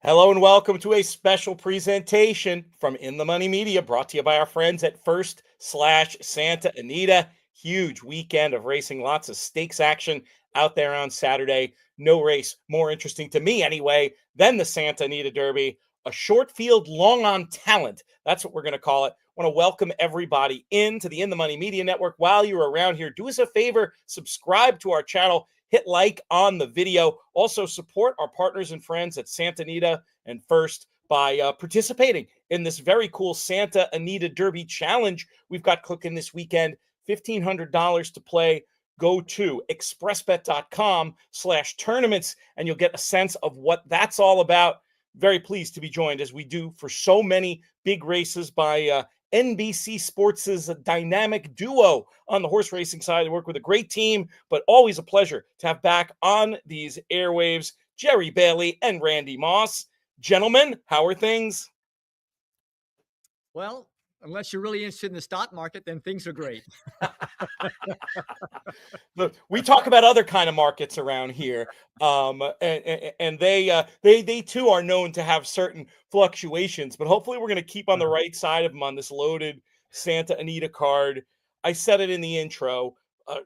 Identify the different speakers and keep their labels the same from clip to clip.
Speaker 1: Hello and welcome to a special presentation from In the Money Media, brought to you by our friends at First/Santa Anita. Huge weekend of racing, lots of stakes action out there on Saturday. No race more interesting to me anyway than the Santa Anita Derby, a short field, long on talent. That's what we're going to call it. I want to welcome everybody into the In the Money Media Network. While you're around here, do us a favor, subscribe to our channel. Hit like on the video. Also support our partners and friends at Santa Anita and First by participating in this very cool Santa Anita Derby Challenge we've got cooking this weekend. $1,500 to play. Go to expressbet.com/tournaments and you'll get a sense of what that's all about. Very pleased to be joined, as we do for so many big races, by NBC Sports' dynamic duo on the horse racing side. They work with a great team, but always a pleasure to have back on these airwaves Jerry Bailey and Randy Moss. Gentlemen, how are things?
Speaker 2: Well, unless you're really interested in the stock market, then things are great.
Speaker 1: Look, we talk about other kind of markets around here, and they too are known to have certain fluctuations. But hopefully, we're going to keep on the right side of them on this loaded Santa Anita card. I said it in the intro.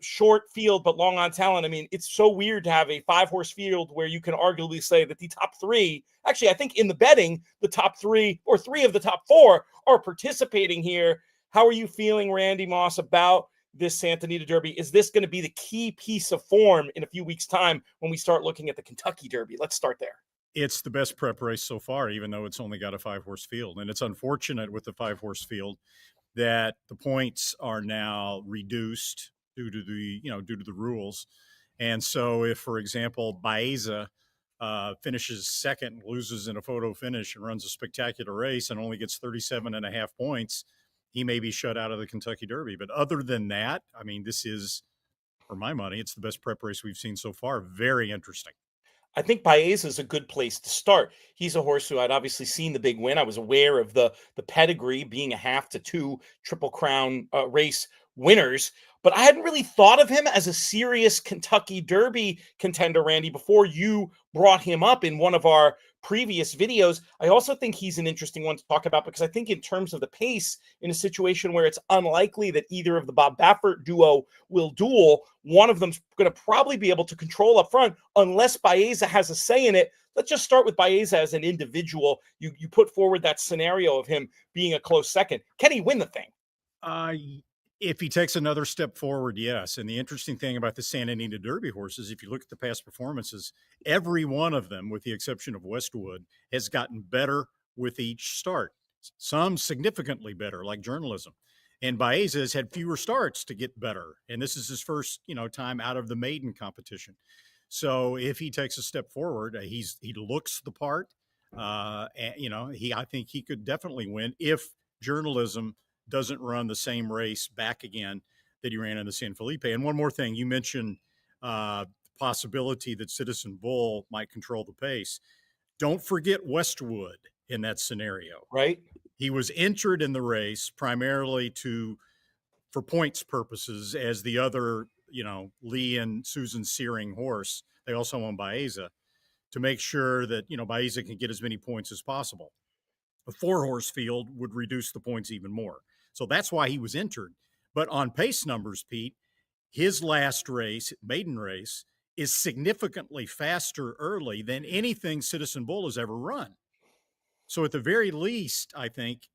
Speaker 1: Short field, but long on talent. I mean, it's so weird to have a 5-horse field where you can arguably say that the top three, actually, I think in the betting, the top three or three of the top four are participating here. How are you feeling, Randy Moss, about this Santa Anita Derby? Is this going to be the key piece of form in a few weeks' time when we start looking at the Kentucky Derby? Let's start there.
Speaker 3: It's the best prep race so far, even though it's only got a 5-horse field. And it's unfortunate with the 5-horse field that the points are now reduced due to the rules. And so if, for example, Baeza finishes second, loses in a photo finish and runs a spectacular race and only gets 37.5 points, he may be shut out of the Kentucky Derby. But other than that, I mean, this is, for my money, it's the best prep race we've seen so far. Very interesting.
Speaker 1: I think Baeza is a good place to start. He's a horse who I'd obviously seen the big win. I was aware of the pedigree, being a 1/2 to 2 Triple Crown race winners, but I hadn't really thought of him as a serious Kentucky Derby contender, Randy, before you brought him up in one of our previous videos. I also think he's an interesting one to talk about, because I think in terms of the pace, in a situation where it's unlikely that either of the Bob Baffert duo will duel, one of them's going to probably be able to control up front unless Baeza has a say in it. Let's just start with Baeza as an individual. You put forward that scenario of him being a close second. Can he win the thing?
Speaker 3: If he takes another step forward, yes. And the interesting thing about the Santa Anita Derby horses, if you look at the past performances, every one of them, with the exception of Westwood, has gotten better with each start. Some significantly better, like Journalism. And Baeza has had fewer starts to get better. And this is his first, time out of the maiden competition. So if he takes a step forward, he looks the part. I think he could definitely win if Journalism doesn't run the same race back again that he ran in the San Felipe. And one more thing, you mentioned possibility that Citizen Bull might control the pace. Don't forget Westwood in that scenario.
Speaker 1: Right.
Speaker 3: He was entered in the race primarily for points purposes, as the other, Lee and Susan Searing horse. They also own Baeza, to make sure that, Baeza can get as many points as possible. A 4-horse field would reduce the points even more. So that's why he was entered. But on pace numbers, Pete, his last race, maiden race, is significantly faster early than anything Citizen Bull has ever run. So at the very least, I think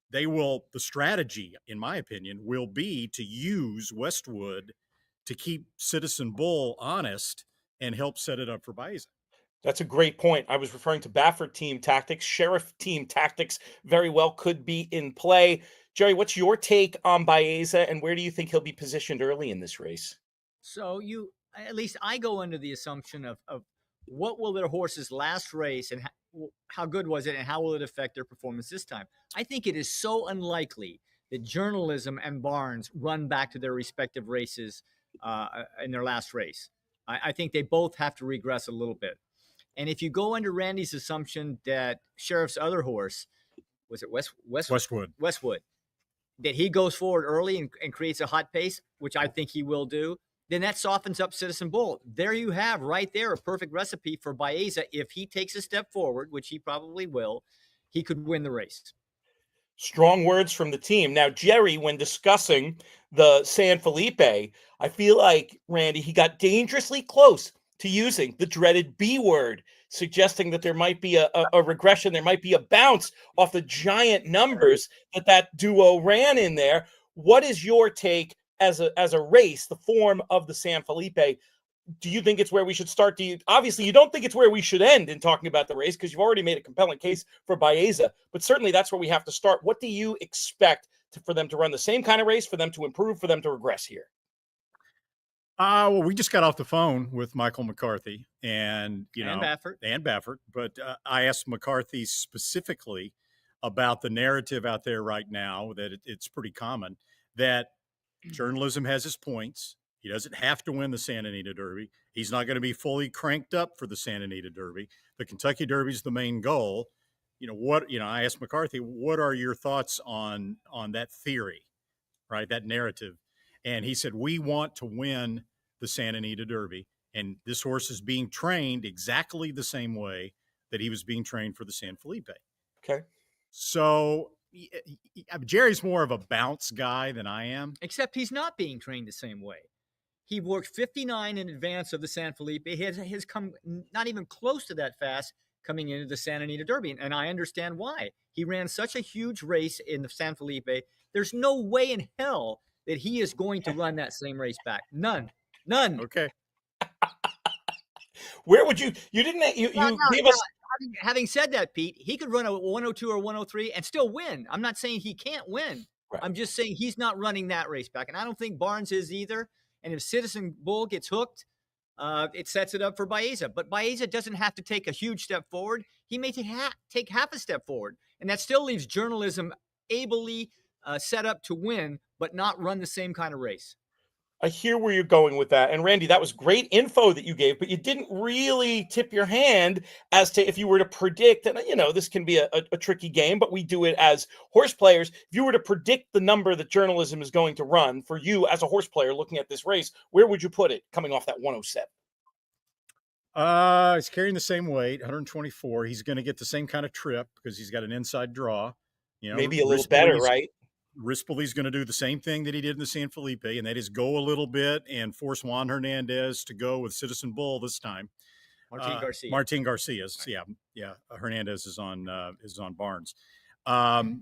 Speaker 3: the strategy, in my opinion, will be to use Westwood to keep Citizen Bull honest and help set it up for Baeza.
Speaker 1: That's a great point. I was referring to Baffert team tactics. Sheriff team tactics very well could be in play. Jerry, what's your take on Baeza, and where do you think he'll be positioned early in this race?
Speaker 2: So at least I go under the assumption of what will their horse's last race and how good was it, and how will it affect their performance this time? I think it is so unlikely that Journalism and Barnes run back to their respective races in their last race. I think they both have to regress a little bit. And if you go under Randy's assumption that Sheriff's other horse, was it Westwood, that he goes forward early and creates a hot pace, which I think he will do, then that softens up Citizen Bull. There you have right there a perfect recipe for Baeza. If he takes a step forward, which he probably will, he could win the race.
Speaker 1: Strong words from the team. Now, Jerry, when discussing the San Felipe, I feel like, Randy, he got dangerously close to using the dreaded B word, suggesting that there might be a regression, there might be a bounce off the giant numbers that duo ran in there. What is your take as a race, the form of the San Felipe? Do you think it's where we should start? Obviously, you don't think it's where we should end in talking about the race because you've already made a compelling case for Baeza, but certainly that's where we have to start. What do you expect for them to run the same kind of race, for them to improve, for them to regress here?
Speaker 3: Well, we just got off the phone with Michael McCarthy and Baffert, but I asked McCarthy specifically about the narrative out there right now that it's pretty common that journalism has its points. He doesn't have to win the Santa Anita Derby. He's not going to be fully cranked up for the Santa Anita Derby. The Kentucky Derby is the main goal. I asked McCarthy, what are your thoughts on that theory, right? That narrative. And he said, we want to win the Santa Anita Derby. And this horse is being trained exactly the same way that he was being trained for the San Felipe.
Speaker 1: Okay.
Speaker 3: So Jerry's more of a bounce guy than I am.
Speaker 2: Except he's not being trained the same way. He worked 59 in advance of the San Felipe. He has come not even close to that fast coming into the Santa Anita Derby. And I understand why. He ran such a huge race in the San Felipe. There's no way in hell that he is going to run that same race back. None.
Speaker 3: Okay.
Speaker 1: Where would you gave us.
Speaker 2: Having said that, Pete, he could run a 102 or 103 and still win. I'm not saying he can't win.
Speaker 1: Right.
Speaker 2: I'm just saying he's not running that race back. And I don't think Barnes is either. And if Citizen Bull gets hooked, it sets it up for Baeza. But Baeza doesn't have to take a huge step forward. He may take half a step forward. And that still leaves journalism ably set up to win, but not run the same kind of race.
Speaker 1: I hear where you're going with that. And Randy, that was great info that you gave, but you didn't really tip your hand as to if you were to predict, and this can be a tricky game, but we do it as horse players. If you were to predict the number that journalism is going to run for you as a horse player looking at this race, where would you put it coming off that 107?
Speaker 3: He's carrying the same weight, 124. He's going to get the same kind of trip because he's got an inside draw.
Speaker 1: Maybe a little better, right?
Speaker 3: Rispoli's going to do the same thing that he did in the San Felipe, and that is go a little bit and force Juan Hernandez to go with Citizen Bull this time. Martin Garcia's, yeah. Hernandez is on Barnes.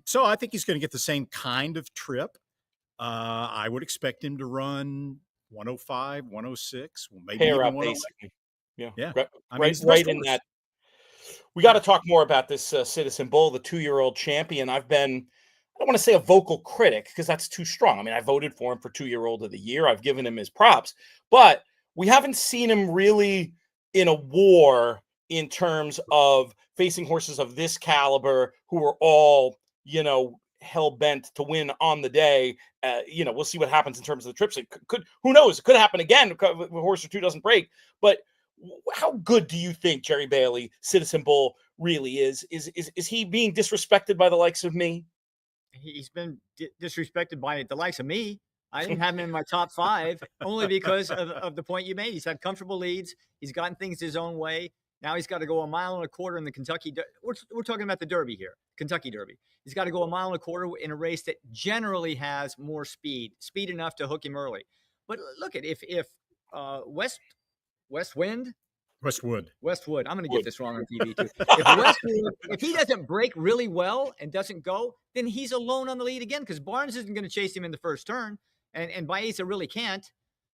Speaker 3: So I think he's going to get the same kind of trip. I would expect him to run 105, 106, maybe
Speaker 1: pair
Speaker 3: even
Speaker 1: up,
Speaker 3: 108.
Speaker 1: basically. Yeah.
Speaker 3: Right
Speaker 1: in that. We got to talk more about this Citizen Bull, the 2-year-old champion. I don't want to say a vocal critic because that's too strong. I mean, I voted for him for 2-year-old of the year. I've given him his props, but we haven't seen him really in a war in terms of facing horses of this caliber who are all, hell bent to win on the day. We'll see what happens in terms of the trips. It could who knows? It could happen again. If a horse or two doesn't break. But how good do you think Jerry Bailey, Citizen Bull, really is? Is he being disrespected by the likes of me?
Speaker 2: He's been disrespected by the likes of me. I didn't have him in my top 5 only because of the point you made. He's had comfortable leads. He's gotten things his own way. Now he's got to go 1.25 miles in the Kentucky. We're talking about the Derby here, Kentucky Derby. He's got to go 1.25 miles in a race that generally has more speed enough to hook him early. But look at if Westwood. I'm going to get this wrong on TV too. If he doesn't break really well and doesn't go, then he's alone on the lead again because Barnes isn't going to chase him in the first turn, and Baeza really can't.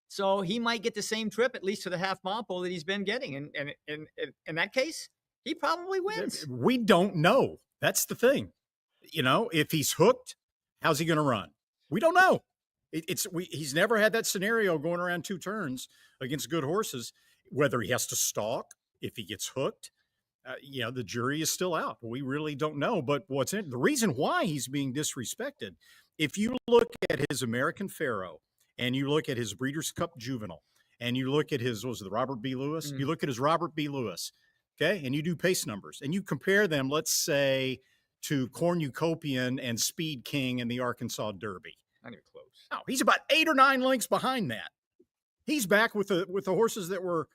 Speaker 2: So he might get the same trip, at least to the half-mile pole that he's been getting. And in that case, he probably wins.
Speaker 3: We don't know. That's the thing. If he's hooked, how's he going to run? We don't know. He's never had that scenario going around 2 turns against good horses. Whether he has to stalk, if he gets hooked, the jury is still out. We really don't know. But the reason why he's being disrespected, if you look at his American Pharaoh and you look at his Breeders' Cup Juvenile and you look at his, the Robert B. Lewis? You look at his Robert B. Lewis, okay, and you do pace numbers and you compare them, let's say, to Cornucopian and Speed King in the Arkansas Derby.
Speaker 2: Not even close.
Speaker 3: No, he's about 8 or 9 lengths behind that. He's back with the horses that were,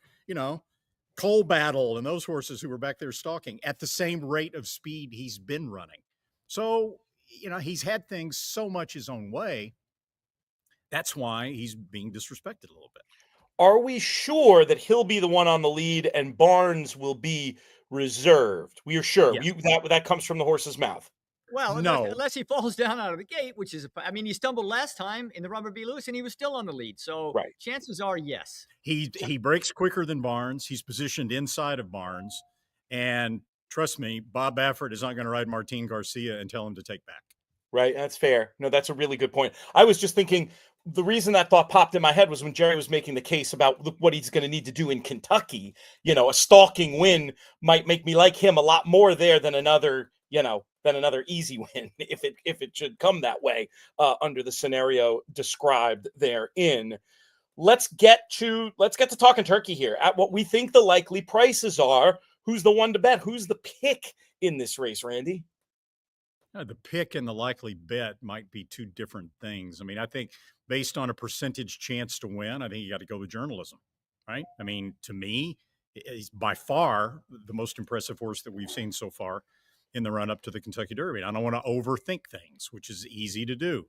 Speaker 3: Coal Battle and those horses who were back there stalking at the same rate of speed he's been running. So, he's had things so much his own way. That's why he's being disrespected a little bit.
Speaker 1: Are we sure that he'll be the one on the lead and Barnes will be reserved? We are sure.
Speaker 3: Yeah.
Speaker 1: That comes from the horse's mouth.
Speaker 2: Well,
Speaker 3: No.
Speaker 2: unless he falls down out of the gate, which is, he stumbled last time in the Robert B. Lewis and he was still on the lead. So
Speaker 1: Right.
Speaker 2: chances are, yes.
Speaker 3: He breaks quicker than Barnes. He's positioned inside of Barnes. And trust me, Bob Baffert is not going to ride Martin Garcia and tell him to take back.
Speaker 1: Right. That's fair. No, that's a really good point. I was just thinking the reason that thought popped in my head was when Jerry was making the case about what he's going to need to do in Kentucky. A stalking win might make me like him a lot more there than another easy win if it should come that way under the scenario described therein. Let's get to talking turkey here at what we think the likely prices are. Who's the one to bet? Who's the pick in this race, Randy?
Speaker 3: The pick and the likely bet might be two different things. I think based on a percentage chance to win, I think you got to go with journalism, right? To me, he's by far the most impressive horse that we've seen so far in the run up to the Kentucky Derby. I don't want to overthink things, which is easy to do.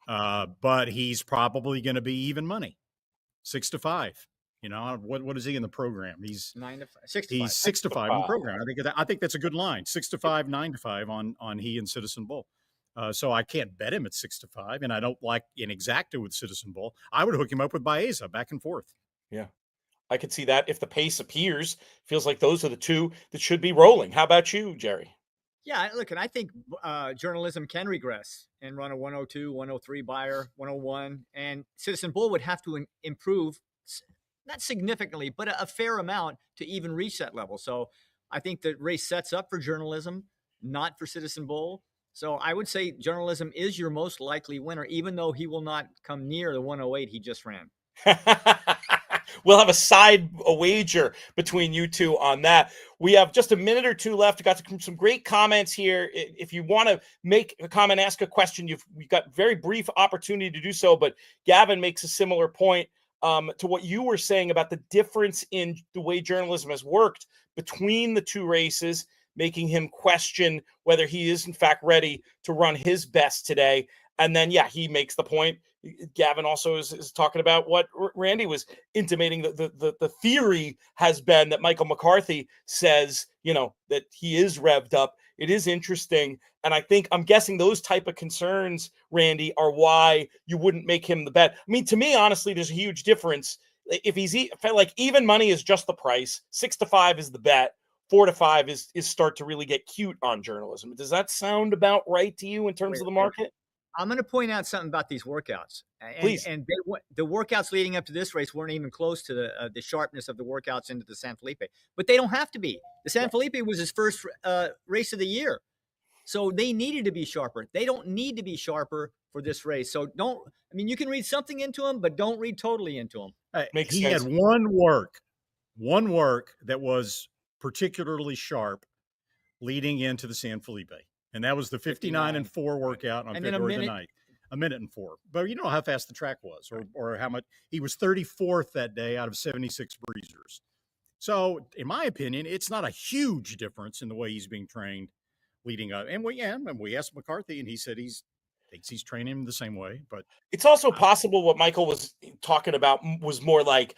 Speaker 3: But he's probably going to be even money, 6-5. What is he in the program? He's
Speaker 2: 9-5, 6-5.
Speaker 3: He's 6-5 in the program. I think that's a good line. 6-5, 9-5 on he and Citizen Bull. So I can't bet him at 6-5, and I don't like an exacta with Citizen Bull. I would hook him up with Baeza back and forth.
Speaker 1: Yeah, I could see that if the pace appears. Feels like those are the two that should be rolling. How about you, Jerry?
Speaker 2: Yeah, look, and I think journalism can regress and run a 102, 103 buyer, 101, and Citizen Bull would have to improve, not significantly, but a fair amount to even reach that level. So I think the race sets up for journalism, not for Citizen Bull. So I would say journalism is your most likely winner, even though he will not come near the 108 he just ran.
Speaker 1: We'll have a wager between you two on that. We have just a minute or two left. We got some great comments here. If you want to make a comment, ask a question, we've got very brief opportunity to do so. But Gavin makes a similar point to what you were saying about the difference in the way journalism has worked between the two races, making him question whether he is in fact ready to run his best today. And then, he makes the point. Gavin also is talking about what Randy was intimating. The theory has been that Michael McCarthy says, that he is revved up. It is interesting. And I'm guessing those type of concerns, Randy, are why you wouldn't make him the bet. To me, honestly, there's a huge difference. If he's like even money is just the price, 6-5 is the bet, 4-5 is start to really get cute on journalism. Does that sound about right to you in terms of the market?
Speaker 2: I'm going to point out something about these workouts.
Speaker 1: Please.
Speaker 2: And the workouts leading up to this race weren't even close to the sharpness of the workouts into the San Felipe. But they don't have to be. The San Felipe was his first race of the year. So they needed to be sharper. They don't need to be sharper for this race. So you can read something into them, but don't read totally into them.
Speaker 3: He had one work that was particularly sharp leading into the San Felipe. And that was the 59-4 workout on February the 9th. A minute and 4. But you know how fast the track was or how much. He was 34th that day out of 76 breezers. So, in my opinion, it's not a huge difference in the way he's being trained leading up. And we asked McCarthy, and he said he thinks he's training him the same way. But
Speaker 1: it's also possible what Michael was talking about was more like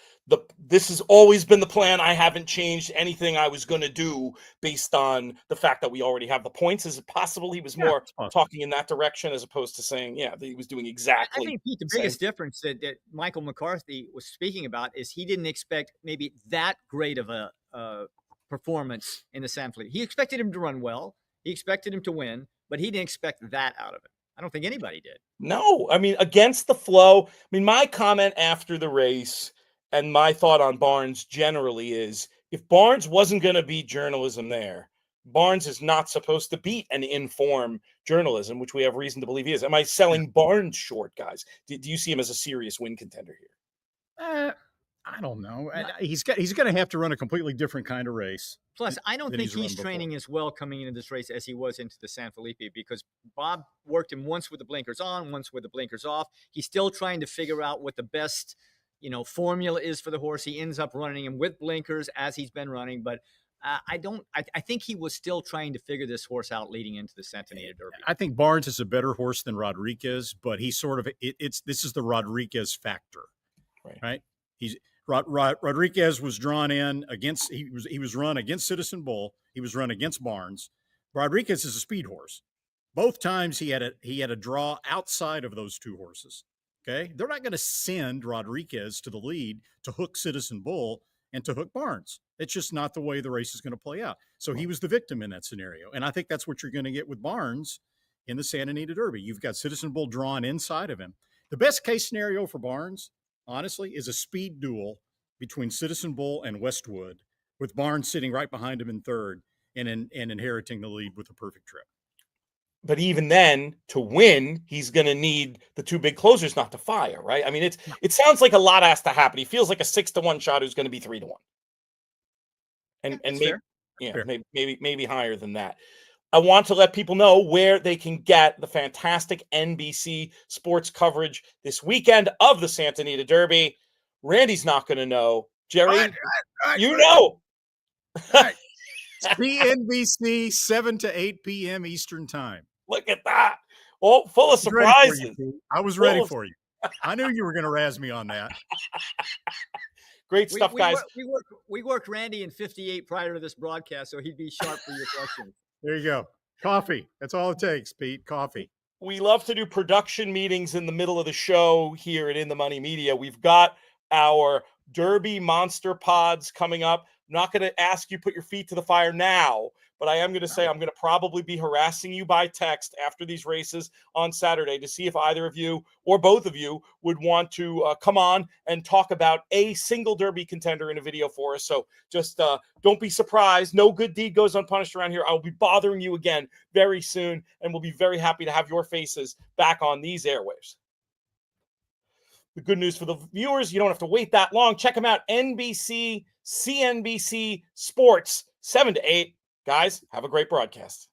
Speaker 1: this has always been the plan. I haven't changed anything I was going to do based on the fact that we already have the points. Is it possible he was more talking in that direction as opposed to saying, that he was doing exactly?
Speaker 2: I think, Pete, the biggest difference that Michael McCarthy was speaking about is he didn't expect maybe that great of a performance in the San Felipe. He expected him to run well. He expected him to win, but he didn't expect that out of it. I don't think anybody did.
Speaker 1: No, against the flow. My comment after the race and my thought on Barnes generally is if Barnes wasn't going to beat journalism there, Barnes is not supposed to beat an inform journalism, which we have reason to believe he is. Am I selling Barnes short, guys? Do you see him as a serious win contender here?
Speaker 3: I don't know. He's going to have to run a completely different kind of race.
Speaker 2: Plus, I don't think he's training as well coming into this race as he was into the San Felipe because Bob worked him once with the blinkers on, once with the blinkers off. He's still trying to figure out what the best formula is for the horse. He ends up running him with blinkers as he's been running, but I think he was still trying to figure this horse out leading into the Santa Anita Derby.
Speaker 3: I think Barnes is a better horse than Rodriguez, but he's sort of this is the Rodriguez factor, right? Rodriguez was drawn in against he was run against Citizen Bull. He was run against Barnes. Rodriguez is a speed horse. Both times he had a draw outside of those two horses. Okay, they're not going to send Rodriguez to the lead to hook Citizen Bull and to hook Barnes. It's just not the way the race is going to play out. So he was the victim in that scenario, and I think that's what you're going to get with Barnes in the Santa Anita Derby. You've got Citizen Bull drawn inside of him. The best case scenario for Barnes, honestly, is a speed duel between Citizen Bull and Westwood, with Barnes sitting right behind him in third and inheriting the lead with a perfect trip.
Speaker 1: But even then, to win, he's going to need the two big closers not to fire, right? I mean, it sounds like a lot has to happen. He feels like a 6-1 shot who's going to be 3-1, and maybe higher than that. I want to let people know where they can get the fantastic NBC sports coverage this weekend of the Santa Anita Derby. Randy's not going to know. Jerry, you know.
Speaker 3: CNBC, 7 to 8 p.m. Eastern time.
Speaker 1: Look at that. Oh, full of surprises.
Speaker 3: I was ready for you. I knew you were going to razz me on that.
Speaker 1: Great stuff, guys.
Speaker 2: We worked Randy in 58 prior to this broadcast, so he'd be sharp for your questions.
Speaker 3: There you go. Coffee. That's all it takes, Pete. Coffee.
Speaker 1: We love to do production meetings in the middle of the show here at In the Money Media. We've got our Derby Monster Pods coming up. I'm not going to ask you put your feet to the fire now, but I am going to say I'm going to probably be harassing you by text after these races on Saturday to see if either of you or both of you would want to come on and talk about a single Derby contender in a video for us. So just don't be surprised. No good deed goes unpunished around here. I'll be bothering you again very soon, and we'll be very happy to have your faces back on these airwaves. The good news for the viewers, you don't have to wait that long. Check them out, NBC, CNBC Sports, 7 to 8. Guys, have a great broadcast.